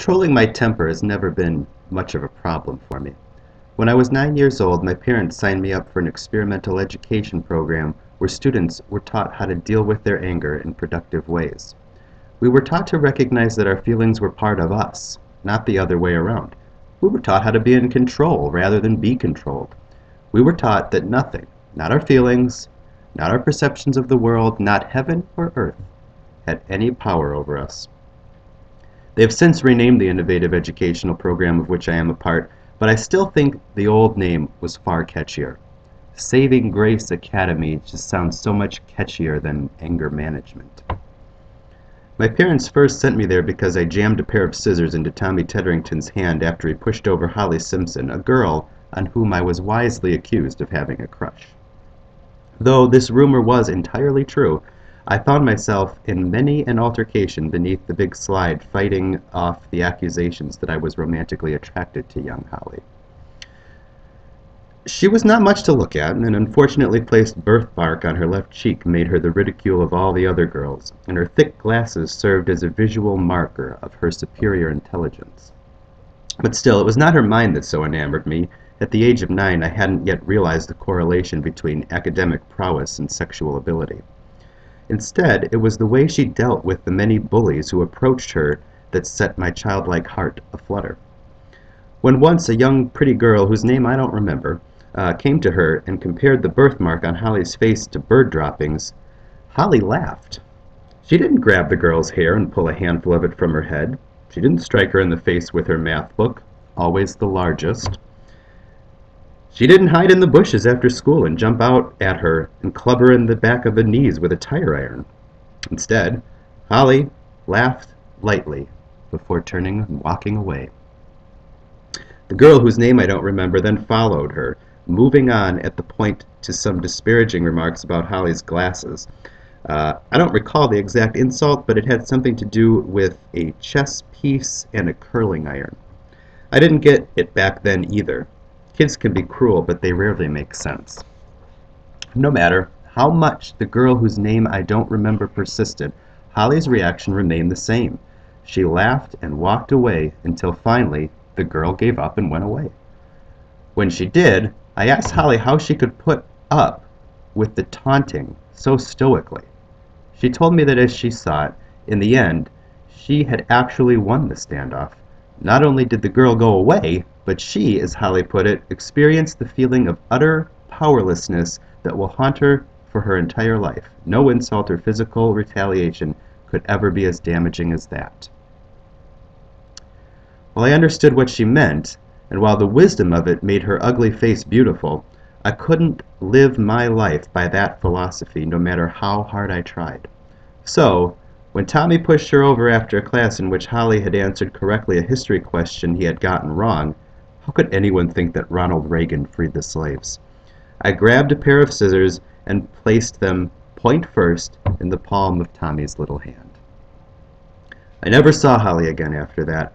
Controlling my temper has never been much of a problem for me. When I was 9 years old, my parents signed me up for an experimental education program where students were taught how to deal with their anger in productive ways. We were taught to recognize that our feelings were part of us, not the other way around. We were taught how to be in control rather than be controlled. We were taught that nothing, not our feelings, not our perceptions of the world, not heaven or earth, had any power over us. They have since renamed the innovative educational program of which I am a part, but I still think the old name was far catchier. Saving Grace Academy just sounds so much catchier than anger management. My parents first sent me there because I jammed a pair of scissors into Tommy Tedderington's hand after he pushed over Holly Simpson, a girl on whom I was wisely accused of having a crush. Though this rumor was entirely true, I found myself in many an altercation beneath the big slide fighting off the accusations that I was romantically attracted to young Holly. She was not much to look at, and an unfortunately placed birthmark on her left cheek made her the ridicule of all the other girls, and her thick glasses served as a visual marker of her superior intelligence. But still, it was not her mind that so enamored me. At the age of 9, I hadn't yet realized the correlation between academic prowess and sexual ability. Instead, it was the way she dealt with the many bullies who approached her that set my childlike heart aflutter. When once a young, pretty girl, whose name I don't remember, came to her and compared the birthmark on Holly's face to bird droppings, Holly laughed. She didn't grab the girl's hair and pull a handful of it from her head. She didn't strike her in the face with her math book, always the largest. She didn't hide in the bushes after school and jump out at her and club her in the back of the knees with a tire iron. Instead, Holly laughed lightly before turning and walking away. The girl, whose name I don't remember, then followed her, moving on at the point to some disparaging remarks about Holly's glasses. I don't recall the exact insult, but it had something to do with a chess piece and a curling iron. I didn't get it back then either. Kids can be cruel, but they rarely make sense. No matter how much the girl whose name I don't remember persisted, Holly's reaction remained the same. She laughed and walked away until finally the girl gave up and went away. When she did, I asked Holly how she could put up with the taunting so stoically. She told me that as she saw it, in the end, she had actually won the standoff. Not only did the girl go away, but she, as Holly put it, experienced the feeling of utter powerlessness that will haunt her for her entire life. No insult or physical retaliation could ever be as damaging as that. While I understood what she meant, and while the wisdom of it made her ugly face beautiful, I couldn't live my life by that philosophy, no matter how hard I tried. So, when Tommy pushed her over after a class in which Holly had answered correctly a history question he had gotten wrong, how could anyone think that Ronald Reagan freed the slaves? I grabbed a pair of scissors and placed them point first in the palm of Tommy's little hand. I never saw Holly again after that,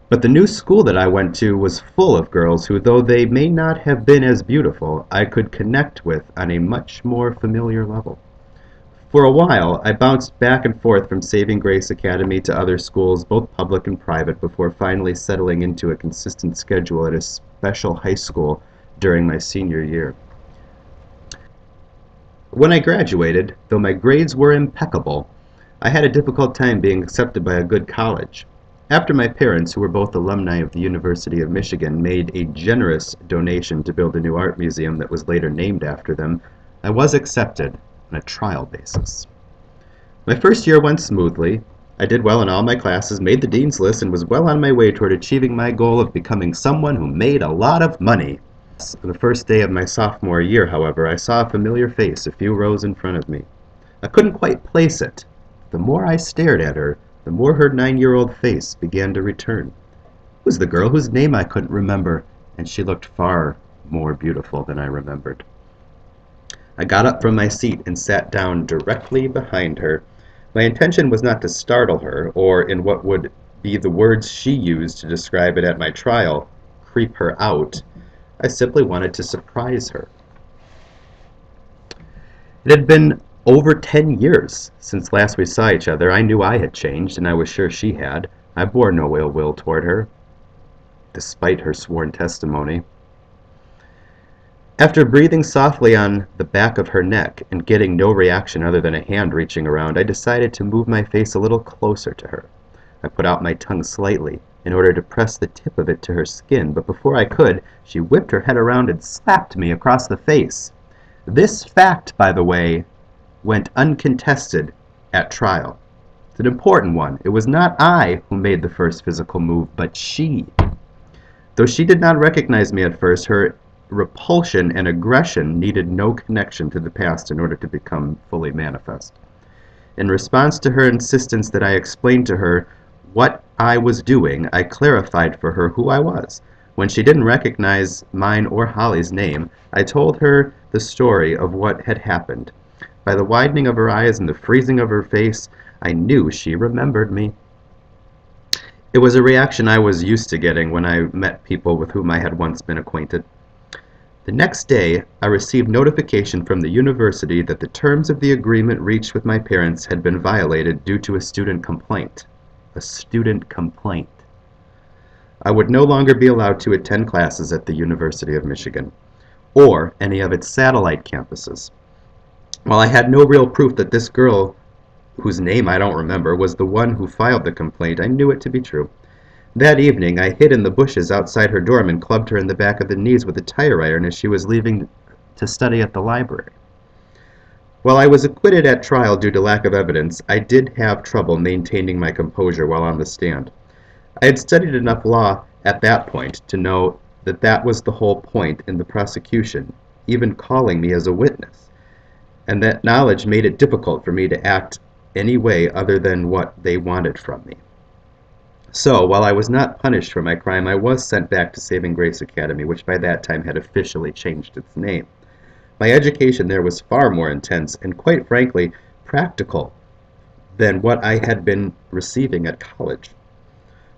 but the new school that I went to was full of girls who, though they may not have been as beautiful, I could connect with on a much more familiar level. For a while, I bounced back and forth from Saving Grace Academy to other schools, both public and private, before finally settling into a consistent schedule at a special high school during my senior year. When I graduated, though my grades were impeccable, I had a difficult time being accepted by a good college. After my parents, who were both alumni of the University of Michigan, made a generous donation to build a new art museum that was later named after them, I was accepted on a trial basis. My first year went smoothly. I did well in all my classes, made the dean's list, and was well on my way toward achieving my goal of becoming someone who made a lot of money. The first day of my sophomore year, however, I saw a familiar face a few rows in front of me. I couldn't quite place it. The more I stared at her, the more her 9-year-old face began to return. It was the girl whose name I couldn't remember, and she looked far more beautiful than I remembered. I got up from my seat and sat down directly behind her. My intention was not to startle her, or, in what would be the words she used to describe it at my trial, creep her out. I simply wanted to surprise her. It had been over 10 years since last we saw each other. I knew I had changed, and I was sure she had. I bore no ill will toward her, despite her sworn testimony. After breathing softly on the back of her neck and getting no reaction other than a hand reaching around, I decided to move my face a little closer to her. I put out my tongue slightly in order to press the tip of it to her skin, but before I could, she whipped her head around and slapped me across the face. This fact, by the way, went uncontested at trial. It's an important one. It was not I who made the first physical move, but she. Though she did not recognize me at first, her repulsion and aggression needed no connection to the past in order to become fully manifest. In response to her insistence that I explain to her what I was doing, I clarified for her who I was. When she didn't recognize mine or Holly's name, I told her the story of what had happened. By the widening of her eyes and the freezing of her face, I knew she remembered me. It was a reaction I was used to getting when I met people with whom I had once been acquainted. The next day, I received notification from the university that the terms of the agreement reached with my parents had been violated due to a student complaint. A student complaint. I would no longer be allowed to attend classes at the University of Michigan, or any of its satellite campuses. While I had no real proof that this girl, whose name I don't remember, was the one who filed the complaint, I knew it to be true. That evening, I hid in the bushes outside her dorm and clubbed her in the back of the knees with a tire iron as she was leaving to study at the library. While I was acquitted at trial due to lack of evidence, I did have trouble maintaining my composure while on the stand. I had studied enough law at that point to know that that was the whole point in the prosecution, even calling me as a witness, and that knowledge made it difficult for me to act any way other than what they wanted from me. So, while I was not punished for my crime, I was sent back to Saving Grace Academy, which by that time had officially changed its name. My education there was far more intense and, quite frankly, practical than what I had been receiving at college.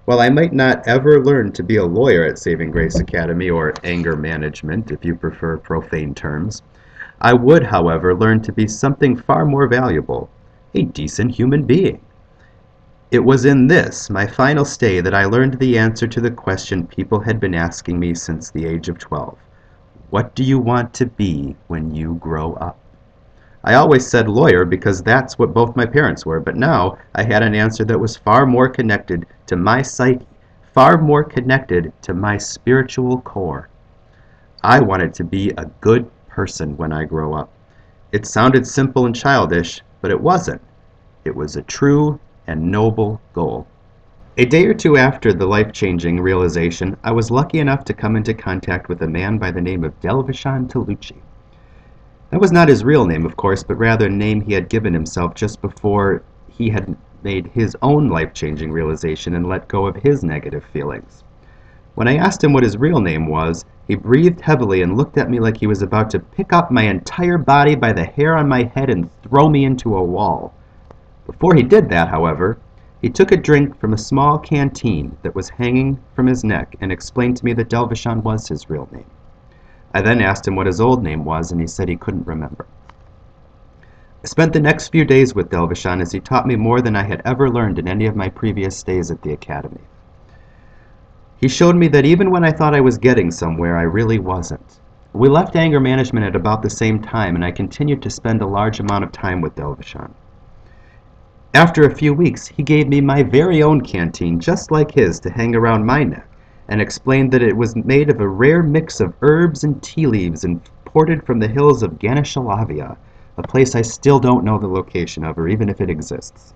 While I might not ever learn to be a lawyer at Saving Grace Academy, or anger management if you prefer profane terms, I would, however, learn to be something far more valuable, a decent human being. It was in this, my final stay, that I learned the answer to the question people had been asking me since the age of 12. What do you want to be when you grow up? I always said lawyer because that's what both my parents were, but now I had an answer that was far more connected to my psyche, far more connected to my spiritual core. I wanted to be a good person when I grow up. It sounded simple and childish, but it wasn't. It was a true and noble goal. A day or two after the life-changing realization, I was lucky enough to come into contact with a man by the name of Delvishan Talucci. That was not his real name, of course, but rather a name he had given himself just before he had made his own life-changing realization and let go of his negative feelings. When I asked him what his real name was, he breathed heavily and looked at me like he was about to pick up my entire body by the hair on my head and throw me into a wall. Before he did that, however, he took a drink from a small canteen that was hanging from his neck and explained to me that Delvishan was his real name. I then asked him what his old name was, and he said he couldn't remember. I spent the next few days with Delvishan as he taught me more than I had ever learned in any of my previous stays at the academy. He showed me that even when I thought I was getting somewhere, I really wasn't. We left anger management at about the same time, and I continued to spend a large amount of time with Delvishan. After a few weeks, he gave me my very own canteen, just like his, to hang around my neck, and explained that it was made of a rare mix of herbs and tea leaves imported from the hills of Ganeshwalavia, a place I still don't know the location of, or even if it exists.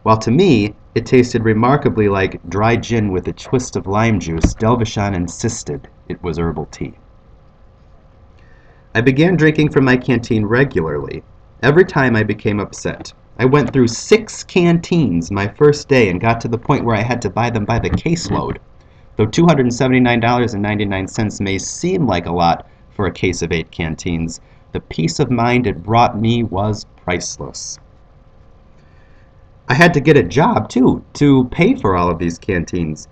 While to me, it tasted remarkably like dry gin with a twist of lime juice, Delvishan insisted it was herbal tea. I began drinking from my canteen regularly, every time I became upset. I went through 6 canteens my first day and got to the point where I had to buy them by the caseload. Though $279.99 may seem like a lot for a case of 8 canteens, the peace of mind it brought me was priceless. I had to get a job, too, to pay for all of these canteens.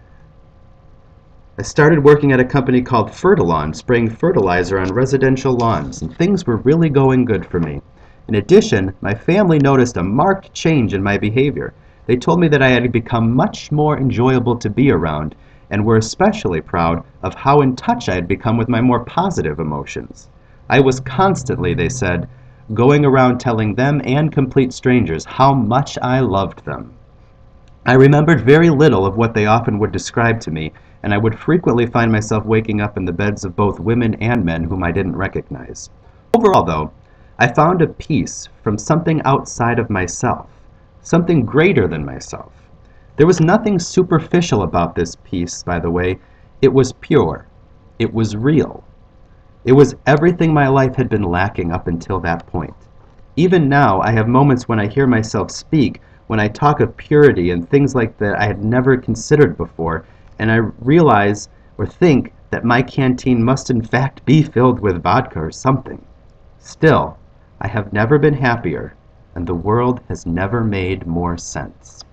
I started working at a company called Fertilon, spraying fertilizer on residential lawns, and things were really going good for me. In addition, my family noticed a marked change in my behavior. They told me that I had become much more enjoyable to be around, and were especially proud of how in touch I had become with my more positive emotions. I was constantly, they said, going around telling them and complete strangers how much I loved them. I remembered very little of what they often would describe to me, and I would frequently find myself waking up in the beds of both women and men whom I didn't recognize. Overall, though, I found a peace from something outside of myself, something greater than myself. There was nothing superficial about this peace, by the way. It was pure. It was real. It was everything my life had been lacking up until that point. Even now, I have moments when I hear myself speak, when I talk of purity and things like that I had never considered before, and I realize or think that my canteen must in fact be filled with vodka or something. Still, I have never been happier, and the world has never made more sense.